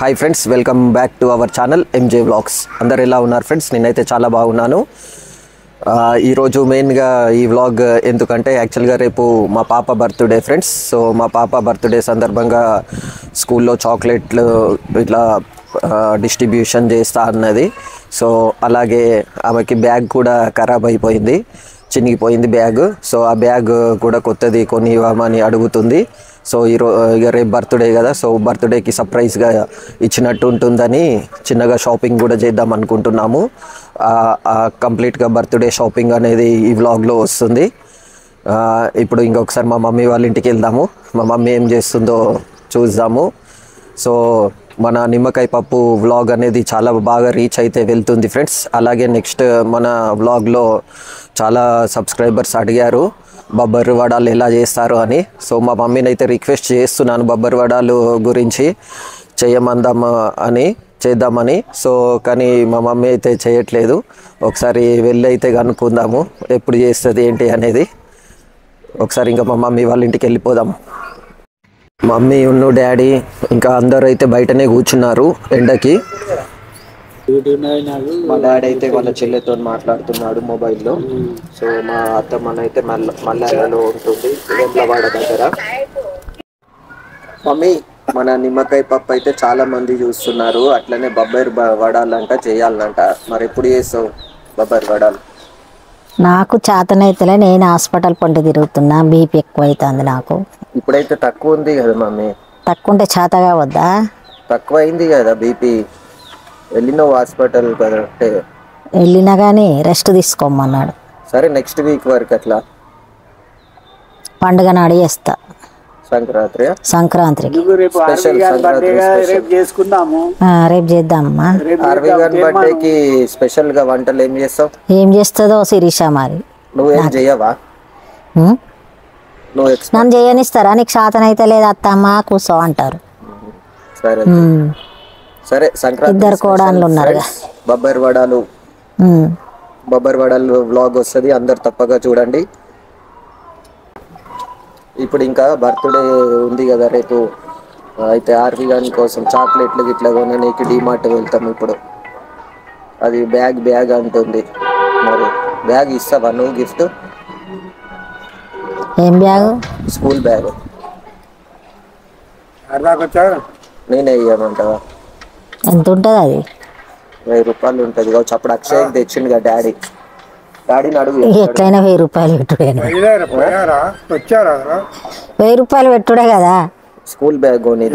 Hi friends, welcome back to our channel M J vlogs. అందరు ఎలా ఉన్నారు ఫ్రెండ్స్? నేనైతే చాలా బాగున్నాను. ఈరోజు మెయిన్గా ఈ వ్లాగ్ ఎందుకంటే యాక్చువల్గా రేపు మా పాప బర్త్డే ఫ్రెండ్స్. సో మా పాప బర్త్డే సందర్భంగా స్కూల్లో చాక్లెట్లు ఇట్లా డిస్ట్రిబ్యూషన్ చేస్తా అన్నది. సో అలాగే ఆమెకి బ్యాగ్ కూడా ఖరాబ్ అయిపోయింది, చినిగిపోయింది బ్యాగ్. సో ఆ బ్యాగ్ కూడా కొత్తది కొని ఇవ్వమని అడుగుతుంది. సో ఇక రేపు బర్త్డే కదా, సో బర్త్డేకి సర్ప్రైజ్గా ఇచ్చినట్టు ఉంటుందని చిన్నగా షాపింగ్ కూడా చేద్దాం అనుకుంటున్నాము. కంప్లీట్గా బర్త్డే షాపింగ్ అనేది ఈ వ్లాగ్లో వస్తుంది. ఇప్పుడు ఇంకొకసారి మా మమ్మీ వాళ్ళ ఇంటికి వెళ్దాము, మా మమ్మీ ఏం చేస్తుందో చూద్దాము. సో మన నిమ్మకాయ పప్పు వ్లాగ్ అనేది చాలా బాగా రీచ్ అయితే వెళ్తుంది ఫ్రెండ్స్. అలాగే నెక్స్ట్ మన వ్లాగ్లో చాలా సబ్స్క్రైబర్స్ అడిగారు బొబ్బరి వడాలు ఎలా చేస్తారు అని. సో మా మమ్మీని అయితే రిక్వెస్ట్ చేస్తున్నాను బొబ్బరి వడాలు గురించి చేద్దామని. సో కానీ మా మమ్మీ అయితే చేయట్లేదు. ఒకసారి వెళ్ళి అయితే కనుక్కుందాము ఎప్పుడు చేస్తుంది ఏంటి అనేది. ఒకసారి ఇంకా మా మమ్మీ వాళ్ళ ఇంటికి వెళ్ళిపోదాం. మమ్మీ ఉన్ను డాడీ ఇంకా అందరూ అయితే బయటనే కూర్చున్నారు ఎండకి. మా డాడీ అయితే వాళ్ళ చెల్లెతో మాట్లాడుతున్నాడు మొబైల్లో. సో మా అత్తమ్మనైతే మల్లాలలో ఉంటుంది వేములవాడ దగ్గర. మమ్మీ, మన నిమ్మకాయ పప్పు అయితే చాలా మంది చూస్తున్నారు, అట్లనే బొబ్బరి వడాలంట చేయాలంట. మరి ఎప్పుడు చేస్తావు బొబ్బరి వడాలు? నాకు చేతనైతేలే, నేను హాస్పిటల్ పంట తిరుగుతున్నా, బీపీ ఎక్కువ అవుతుంది నాకు. ఇప్పుడైతే తక్కువ ఉంది కదా మమ్మీ. తక్కువ ఉంటే చేతగా వద్దా? తక్కువ అయింది కదా బీపీ, వెళ్ళినావు హాస్పిటల్ కరెక్టే. వెళ్ళినా కానీ రెస్ట్ తీసుకోమన్నాడు. సరే నెక్స్ట్ వీక్ వరకు అట్లా పండుగ నాడు చేస్తా. రేపు సంక్రాంతికి చేద్దామమ్మా. బర్త్డేకి స్పెషల్ గా వంటలు ఏం చేస్తావు? ఏం చేస్తుందో శిరీష మరి. నువ్వేం చేయవా? నన్ను చేయనిస్తారా? నీకు శాతనైతే లేదు అత్తమ్మ కూర్చో అంటారు. సరే సంక్రాంతి ఇద్దరు కోడళ్ళు ఉన్నారు. బొబ్బరి వడాలు వ్లాగ్ వస్తుంది, అందరు తప్పగా చూడండి. ఇప్పుడు ఇంకా బర్త్డే ఉంది కదా రేపు, అయితే ఆర్వి గాని కోసం చాక్లెట్లు గిట్లా కొనడానికి డిమార్ట్ వెళ్తాం. ఇప్పుడు అది బ్యాగ్ అంటుంది. మరి బ్యాగ్ ఇస్తావా నువ్వు గిఫ్ట్? ఏం బ్యాగ్? School bag. నేనే ఇయ్యమంటావా? ఎంత ఉంటుంది అది? 1000 రూపాయలు ఉంటుంది కావచ్చు. అప్పుడు అక్షయ్ తెచ్చిండు కదా డాడీని అడుగు. ఎట్లయినా 1000 రూపాయలు పెట్టుడే. 1000 రూపాయలు పెట్టుడే కదా. స్కూల్ బ్యాగ్ కొని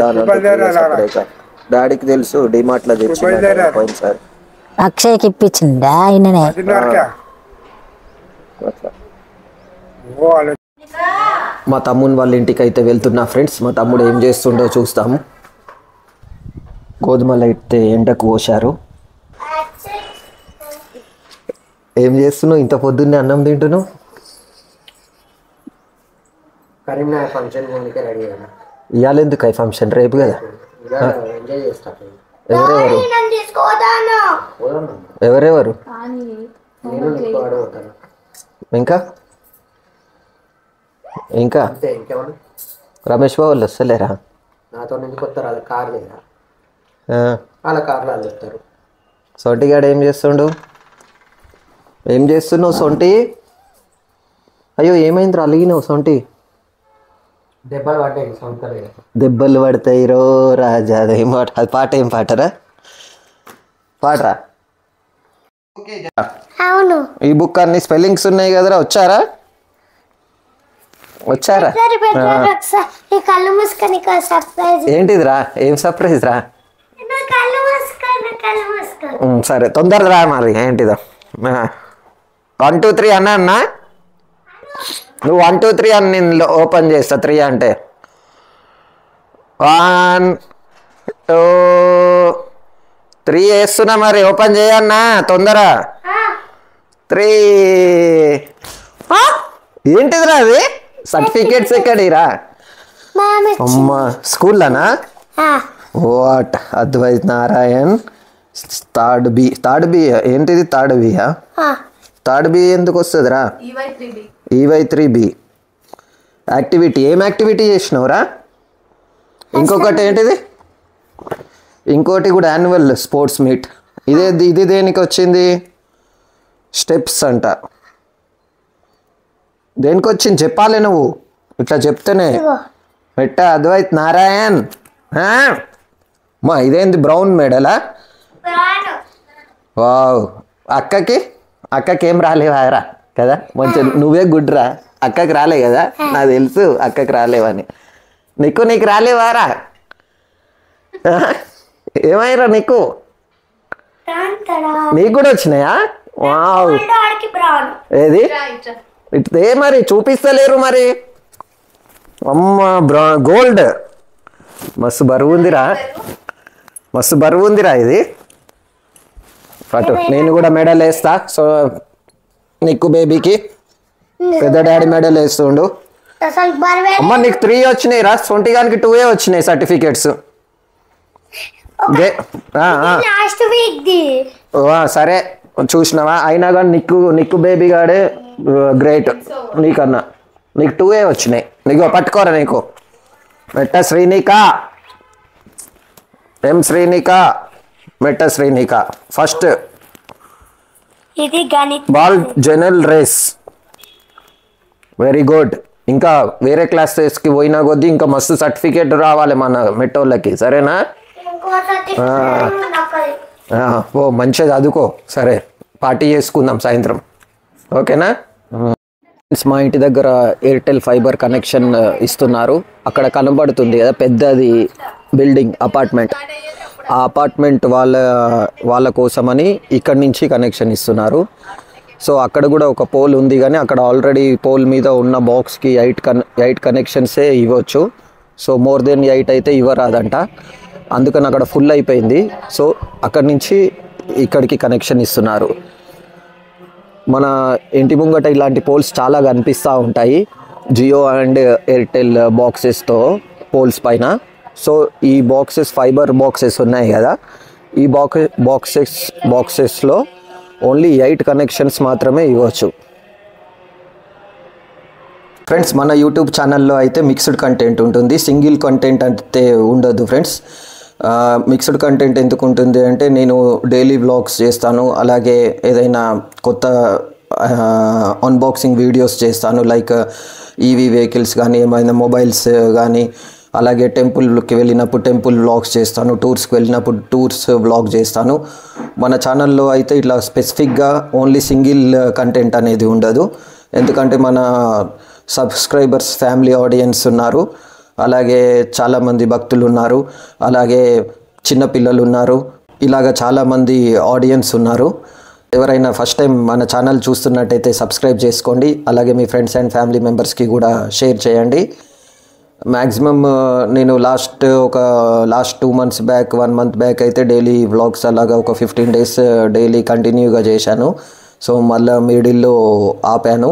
డాడీకి తెలుసు, డిమార్ట్ లో తెచ్చిండు సార్. అక్షయ్కి ఇప్పించిందా ఆయననే? మా తమ్ముని వాళ్ళ ఇంటికి అయితే వెళ్తున్నా ఫ్రెండ్స్. మా తమ్ముడు ఏం చేస్తుండో చూస్తాము. గోధుమలు అయితే ఎండకు పోశారు. ఏం చేస్తున్నావు ఇంత పొద్దున్నే అన్నం తింటున్నావు? కరీంనగర్ ఫంక్షన్ రెడీ కదా. ఇవాళ ఎందుకు అయి ఫంక్షన్? రేపు కదా. ఎవరెవరు? ఇంకా రమేష్ బాబు వాళ్ళు వస్తలేరా? నాతో ఎందుకు వస్తారు? అది కార్ లేదా, వాళ్ళ కార్లో వాళ్ళు వస్తారు. సొంటిగాడు ఏం చేస్తున్నావు సొంటి? అయ్యో ఏమైందిరా, అలిగినావు సొంటి? దెబ్బలు పడ్డాయి సంవత్సరం. దెబ్బలు పడతాయి రో రాజా. అదేం పాట? అది పాట ఏం పాటరా? పాటరా. అవును. ఈ బుక్ అన్ని స్పెల్లింగ్స్ ఉన్నాయి కదరా, వచ్చారా? ఏంటిదిరా? ఏం సర్ప్రైజ్ రా? సరే తొందరగా రా మరి. ఏంటిదో? 1 2 3 అన్నా. నువ్వు 1 2 3 అని నేను ఓపెన్ చేస్తా. 3 అంటే 1 2 3 వేస్తున్నా. మరి ఓపెన్ చేయన్నా తొందర. 3. ఏంటిదిరా అది? సర్టిఫికేట్స్ ఎక్కడిరా? అమ్మ స్కూల్లోనా? What Advait Narayan third B. ఏంటిది థర్డ్ బియా? థర్డ్ బి ఎందుకు వస్తుందిరా? EY3B activity. ఏం యాక్టివిటీ చేసినావురా? ఇంకొకటి ఏంటిది? ఇంకోటి కూడా యాన్యువల్ స్పోర్ట్స్ మీట్. ఇది దేనికి వచ్చింది? స్టెప్స్ అంట. దేనికి వచ్చింది చెప్పాలి నువ్వు, ఇట్లా చెప్తేనే. పెట్ట అద్వైత్ నారాయణ్. మా ఇదేంది బ్రౌన్ మెడలా? వావ్. అక్కకి ఏం రాలేవారా కదా, మంచి నువ్వే గుడ్రా. అక్కకి రాలే కదా, నాకు తెలుసు అక్కకి రాలేవని. నీకు రాలేవారా? ఏమైరా నీకు కూడా వచ్చినాయా? వావ్. ఏది ఇదే మరి చూపిస్తలేరు మరి. అమ్మ గోల్డ్ మస్తు బరువు ఉందిరా ఇది. పట్టు, నేను కూడా మెడల్ వేస్తా. సో నీకు బేబీకి పెద్ద డాడీ మెడల్ వేస్తుండు. అమ్మ నీకు 3 వచ్చినాయి రా, సొంటిగానికి 2 వచ్చినాయి సర్టిఫికేట్స్. సరే చూసినావా, అయినా కానీ నిక్కు బేబీ గాడే గ్రేట్ నీకన్నా. నీకు 2 వచ్చినాయి. నీకు పట్టుకోరా. నీకు Metta Srinika, Metta Srinika first ball general race. Very good. ఇంకా వేరే క్లాసెస్కి పోయినా కొద్దీ ఇంకా మస్తు సర్టిఫికేట్ రావాలి మన మెట్టోళ్ళకి, సరేనా? ఓ మంచిగా చదువుకో. సరే పార్టీ చేసుకుందాం సాయంత్రం, ఓకేనా? మా ఇంటి దగ్గర ఎయిర్టెల్ ఫైబర్ కనెక్షన్ ఇస్తున్నారు. అక్కడ కనబడుతుంది కదా పెద్దది బిల్డింగ్, అపార్ట్మెంట్. ఆ అపార్ట్మెంట్ వాళ్ళ కోసమని ఇక్కడి నుంచి కనెక్షన్ ఇస్తున్నారు. సో అక్కడ కూడా ఒక పోల్ ఉంది, కానీ అక్కడ ఆల్రెడీ పోల్ మీద ఉన్న బాక్స్కి 8 కనెక్షన్సే ఇవ్వచ్చు. సో మోర్ దెన్ 8 అయితే ఇవ్వరాదంట, అందుకని అక్కడ ఫుల్ అయిపోయింది. సో అక్కడి నుంచి ఇక్కడికి కనెక్షన్ ఇస్తున్నారు. మన ఇంటి ముంగట ఇలాంటి పోల్స్ చాలా కనిపిస్తూ ఉంటాయి, జియో అండ్ ఎయిర్టెల్ బాక్సెస్తో పోల్స్ పైన. సో ఈ బాక్సెస్ ఫైబర్ బాక్సెస్ ఉన్నాయి కదా, ఈ బాక్సెస్లో ఓన్లీ 8 కనెక్షన్స్ మాత్రమే ఇవ్వచ్చు. ఫ్రెండ్స్, మన యూట్యూబ్ ఛానల్లో అయితే మిక్స్డ్ కంటెంట్ ఉంటుంది, సింగిల్ కంటెంట్ అయితే ఉండదు ఫ్రెండ్స్. మిక్స్డ్ కంటెంట్ ఎందుకు ఉంటుంది అంటే, నేను డైలీ వ్లాగ్స్ చేస్తాను, అలాగే ఏదైనా కొత్త అన్బాక్సింగ్ వీడియోస్ చేస్తాను, లైక్ ఈవీ వెహికల్స్ కానీ, ఏమైనా మొబైల్స్ కానీ, అలాగే టెంపుల్కి వెళ్ళినప్పుడు టెంపుల్ వ్లాగ్స్ చేస్తాను, టూర్స్కి వెళ్ళినప్పుడు టూర్స్ వ్లాగ్ చేస్తాను. మన ఛానల్లో అయితే ఇట్లా స్పెసిఫిక్గా ఓన్లీ సింగిల్ కంటెంట్ అనేది ఉండదు, ఎందుకంటే మన సబ్స్క్రైబర్స్ ఫ్యామిలీ ఆడియన్స్ ఉన్నారు, అలాగే చాలామంది భక్తులు ఉన్నారు, అలాగే చిన్నపిల్లలు ఉన్నారు, ఇలాగ చాలామంది ఆడియన్స్ ఉన్నారు. ఎవరైనా ఫస్ట్ టైం మన ఛానల్ చూస్తున్నట్టయితే సబ్స్క్రైబ్ చేసుకోండి, అలాగే మీ ఫ్రెండ్స్ అండ్ ఫ్యామిలీ మెంబర్స్కి కూడా షేర్ చేయండి. మ్యాక్సిమమ్ నేను last 2 months back, 1 month back అయితే డైలీ వ్లాగ్స్ అలాగా ఒక 15 days డైలీ కంటిన్యూగా చేశాను. సో మళ్ళీ మిడిల్లో ఆపాను.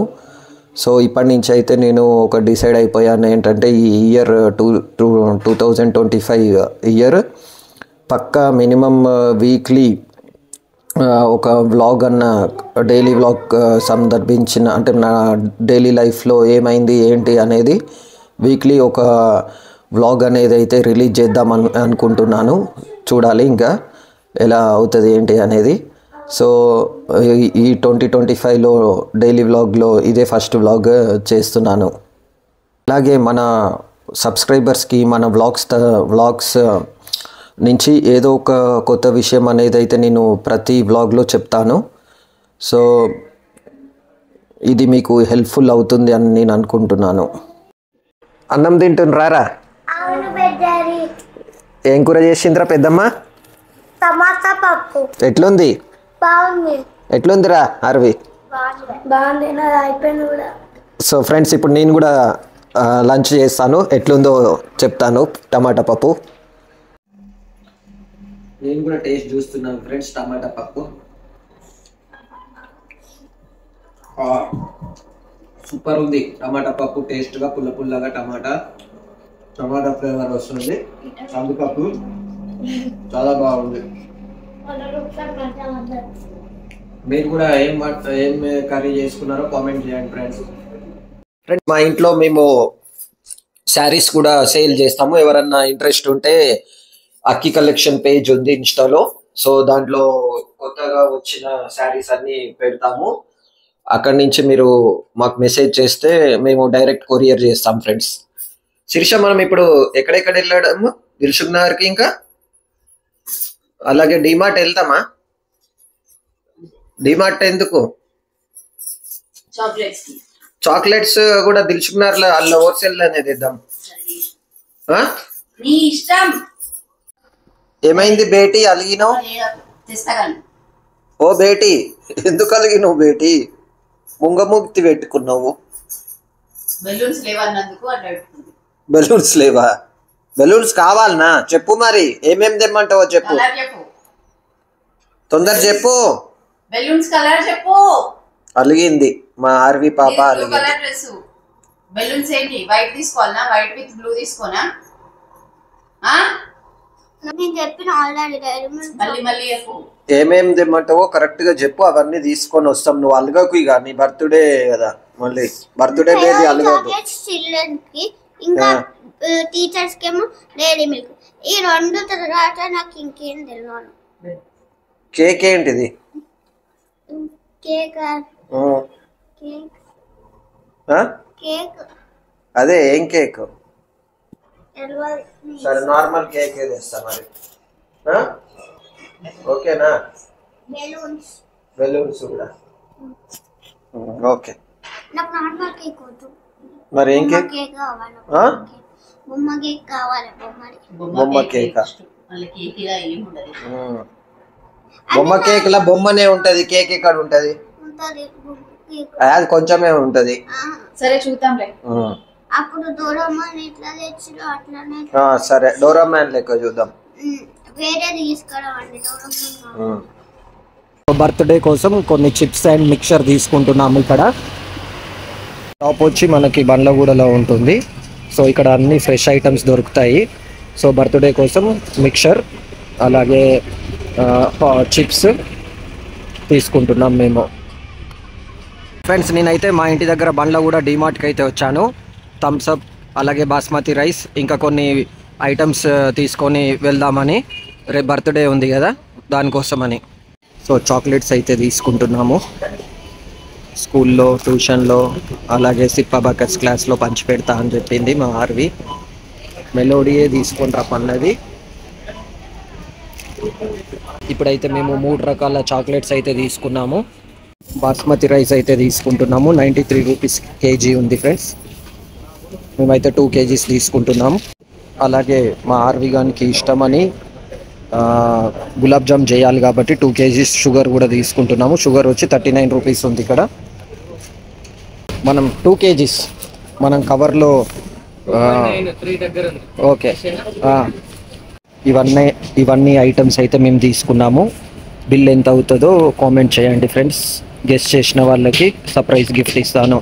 సో ఇప్పటి నుంచి అయితే నేను ఒక డిసైడ్ అయిపోయాను ఏంటంటే, ఈ ఇయర్ 2025 ఇయర్ పక్కా మినిమం వీక్లీ ఒక వ్లాగ్ డైలీ వ్లాగ్ సందర్భించిన, అంటే నా డైలీ లైఫ్లో ఏమైంది ఏంటి అనేది వీక్లీ ఒక వ్లాగ్ అనేది అయితే రిలీజ్ చేద్దాం అనుకుంటున్నాను. చూడాలి ఇంకా ఎలా అవుతుంది ఏంటి అనేది. సో ఈ 2025లో డైలీ వ్లాగ్లో ఇదే ఫస్ట్ వ్లాగ్ చేస్తున్నాను. అలాగే మన సబ్స్క్రైబర్స్కి మన వ్లాగ్స్ నుంచి ఏదో ఒక కొత్త విషయం అనేది అయితే నేను ప్రతి వ్లాగ్లో చెప్తాను. సో ఇది మీకు హెల్ప్ఫుల్ అవుతుంది అని నేను అనుకుంటున్నాను. అన్నం తింటుండ్రారా? ఏం కూర చేసిండ్రా పెద్దమ్మ? టమాటా పప్పు. ఎట్లుంది? బాగుంది. ఎట్లుందిరా అరవి? బాగుంది, అయిపోయింది కూడా. సో ఫ్రెండ్స్, ఇప్పుడు నేను కూడా లంచ్ చేస్తాను, ఎట్లుందో చెప్తాను. టమాటా పప్పు నేను కూడా టేస్ట్ చూస్తున్నాను ఫ్రెండ్స్. టమాటా పప్పు సూపర్ ఉంది. టమాటా పప్పు టేస్ట్గా పుల్లగా టమాటా ఫ్లేవర్ వస్తుంది. కందిపప్పు చాలా బాగుంది. మీరు కూడా ఏం కర్రీ చేసుకున్నారో కామెంట్ చేయండి ఫ్రెండ్స్. మా ఇంట్లో మేము శారీస్ కూడా సేల్ చేస్తాము. ఎవరన్నా ఇంట్రెస్ట్ ఉంటే అక్కి కలెక్షన్ పేజ్ ఉంది ఇన్స్టాలో. సో దాంట్లో కొత్తగా వచ్చిన శారీస్ అన్ని పెడతాము. అక్కడి నుంచి మీరు మాకు మెసేజ్ చేస్తే మేము డైరెక్ట్ కొరియర్ చేస్తాం ఫ్రెండ్స్. శిరీష, మనం ఇప్పుడు ఎక్కడెక్కడ వెళ్ళాము? దిల్సుఖ్ నగర్కి, ఇంకా అలాగే డిమార్ట్ వెళ్తామా? డిమార్ట్ ఎందుకు? చాక్లెట్స్ కూడా దిల్సుఖ్ నగర్ లో అల్ల హోల్సేల్ అనేది ఇద్దాం. ఏమైంది బేటీ, అలిగినావు? ఓ బేటీ, ఎందుకు అలిగినావు బేటీ? ముంగముక్తి పెట్టుకున్నావు. బెలూన్స్ లేవా? బెలూన్స్ కావాలనా? చెప్పు మరి ఏమేం తెమ్మంటావో చెప్పు, తొందర చెప్పు. బెలూన్స్ కలర్ చెప్పు. అలిగింది మా ఆర్వి పాప, అలిగింది. బెలూన్స్ ఏంటి? వైట్ తీసుకోవాలనా? వైట్ విత్ బ్లూ తీసుకోనా? ఏమేం తెమ్మంటావో కరెక్ట్ గా చెప్పు, అవన్నీ తీసుకొని వస్తాం. నువ్వు అలగకు ఇక, నీ బర్త్డే కదా, మళ్ళీ బర్త్డే బేబీ అలగదు. ఇంకా టీచర్స్ కేమో డైరీ మిల్క్. ఈ రెండు తర్వాత నాకు ఇంకేం తెలియదు. కేక్ ఏంటిది? కేక్ కేక్ అదే ఏం కేక్? సరే, నార్మల్ కేక్ తెస్తా మరి. ఓకేనా? బెలూన్స్. బెలూన్స్ కూడా ఓకే. నాకు నార్మల్ కేక్ వద్దు. మరి ఏం కేక్? కేక్ కావాలి. బొమ్మ కేక్ కావాలి. బొమ్మ కేక్. బొమ్మ కేక్ లా బొమ్మనే ఉంటది, కేక్ ఎక్కడ ఉంటది? అది కొంచెమే ఉంటది. సరే చూద్దాంలే. అప్పుడు డోరామాన్ ఎట్లా తెచ్చిరో అట్లానే. సరే, డోరామాన్ లెక్క చూద్దాం. వేరే తీసుకురావండి డోరామాన్. బర్త్డే కోసం కొన్ని చిప్స్ అండ్ మిక్చర్ తీసుకుంటున్నాము. ఇక్కడ షాప్ వచ్చి మనకి బండ్లగూడలో ఉంటుంది. సో ఇక్కడ అన్ని ఫ్రెష్ ఐటమ్స్ దొరుకుతాయి. సో బర్త్డే కోసం మిక్చర్ అలాగే చిప్స్ తీసుకుంటున్నాం మేము. ఫ్రెండ్స్, నేనైతే మా ఇంటి దగ్గర బండ్లగూడ డిమార్ట్కి అయితే వచ్చాను. థమ్స్అప్ అలాగే బాస్మతి రైస్ ఇంకా కొన్ని ఐటమ్స్ తీసుకొని వెళ్దామని. రేపు బర్త్డే ఉంది కదా, దానికోసమని. సో చాక్లెట్స్ అయితే తీసుకుంటున్నాము. స్కూల్లో, ట్యూషన్లో అలాగే సిప్పాబకస్ క్లాస్లో పంచి పెడతా అని చెప్పింది మా ఆర్వి. మెలోడీయే తీసుకొని రమ్మన్నది. ఇప్పుడైతే మేము 3 రకాల చాక్లెట్స్ అయితే తీసుకున్నాము. బాస్మతి రైస్ అయితే తీసుకుంటున్నాము. 93 రూపీస్ కేజీ ఉంది ఫ్రెండ్స్. మేమైతే 2 kgs తీసుకుంటున్నాము. అలాగే మా ఆర్వి గానికి ఇష్టమని గులాబ్ జామ్ చేయాలి కాబట్టి 2 kgs షుగర్ కూడా తీసుకుంటున్నాము. షుగర్ వచ్చి 39 రూపీస్ ఉంది ఇక్కడ. మనం 2 kgs మనం కవర్లో ఓకే. ఇవన్నీ ఐటమ్స్ అయితే మేము తీసుకున్నాము. బిల్ ఎంత అవుతుందో కామెంట్ చేయండి ఫ్రెండ్స్. గెస్ట్ చేసిన వాళ్ళకి సర్ప్రైజ్ గిఫ్ట్ ఇస్తాను.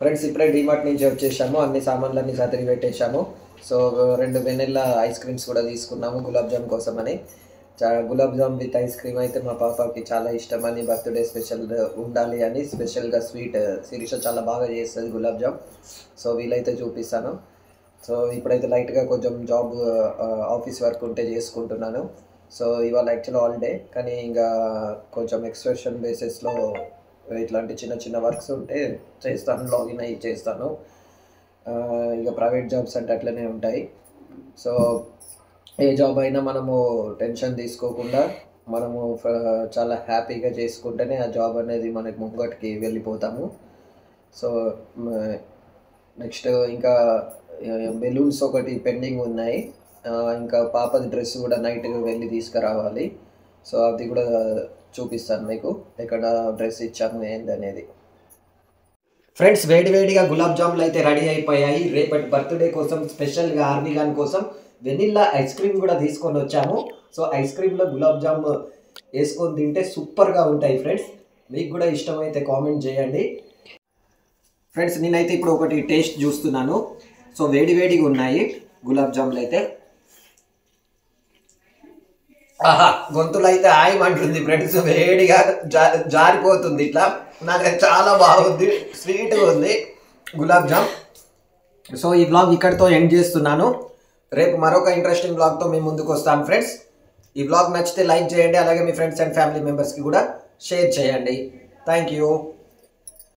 ఫ్రెండ్స్, ఇప్పుడే డిమార్ట్ నుంచి వచ్చేసాము. అన్ని సామాన్లన్నీ సర్ది పెట్టేశాము. సో 2 వెనిల్లా ఐస్ క్రీమ్స్ కూడా తీసుకున్నాము గులాబ్ జామ్ కోసం అని. Gulab jam with ice cream అయితే మా పాపకి చాలా ఇష్టమని, బర్త్డే స్పెషల్ ఉండాలి అని స్పెషల్గా స్వీట్ శిరీష చాలా బాగా చేస్తుంది గులాబ్ జామ్. సో వీలైతే చూపిస్తాను. సో ఇప్పుడైతే లైట్గా కొంచెం జాబ్ ఆఫీస్ వర్క్ ఉంటే చేసుకుంటున్నాను. సో ఇవాళ యాక్చువల్ హాలిడే, కానీ ఇంకా కొంచెం ఎక్స్ప్రెషన్ బేసిస్లో ఇట్లాంటి చిన్న చిన్న వర్క్స్ ఉంటే చేస్తాను, లాగిన్ అయ్యి చేస్తాను. ఇక ప్రైవేట్ జాబ్స్ అంటే అట్లనే ఉంటాయి. సో ఏ జాబ్ అయినా మనము టెన్షన్ తీసుకోకుండా మనము చాలా హ్యాపీగా చేసుకుంటేనే ఆ జాబ్ అనేది మనకి ముంగటికి వెళ్ళిపోతాము. సో నెక్స్ట్ ఇంకా బెలూన్స్ ఒకటి పెండింగ్ ఉన్నాయి. ఇంకా పాపది డ్రెస్ కూడా నైట్గా వెళ్ళి తీసుకురావాలి. సో అది కూడా చూపిస్తాను మీకు, ఎక్కడ డ్రెస్ ఇచ్చాము ఏంది అనేది. ఫ్రెండ్స్, వేడివేడిగా గులాబ్ జాములు అయితే రెడీ అయిపోయాయి. రేపటి బర్త్డే కోసం స్పెషల్గా ఆర్మీ గాన్ కోసం వెనిల్లా ఐస్ క్రీమ్ కూడా తీసుకొని వచ్చాము. సో ఐస్ క్రీమ్లో గులాబ్ జామ్ వేసుకొని తింటే సూపర్గా ఉంటాయి ఫ్రెండ్స్. మీకు కూడా ఇష్టమైతే కామెంట్ చేయండి. ఫ్రెండ్స్, నేనైతే ఇప్పుడు ఒకటి టేస్ట్ చూస్తున్నాను. సో వేడివేడిగా ఉన్నాయి గులాబ్ జాములు అయితే. ఆహా గొంతులో అయితే ఆయమంటుంది ఫ్రెండ్స్, వేడిగా జారిపోతుంది ఇట్లా. నాకు చాలా బాగుంది, స్వీట్గా ఉంది గులాబ్ జామ్. సో ఈ బ్లాగ్ ఇక్కడితో ఎండ్ చేస్తున్నాను. రేపు మరొక ఇంట్రెస్టింగ్ బ్లాగ్తో మేము ముందుకు వస్తాం ఫ్రెండ్స్. ఈ బ్లాగ్ నచ్చితే లైక్ చేయండి, అలాగే మీ ఫ్రెండ్స్ అండ్ ఫ్యామిలీ మెంబర్స్కి కూడా షేర్ చేయండి. Thank you.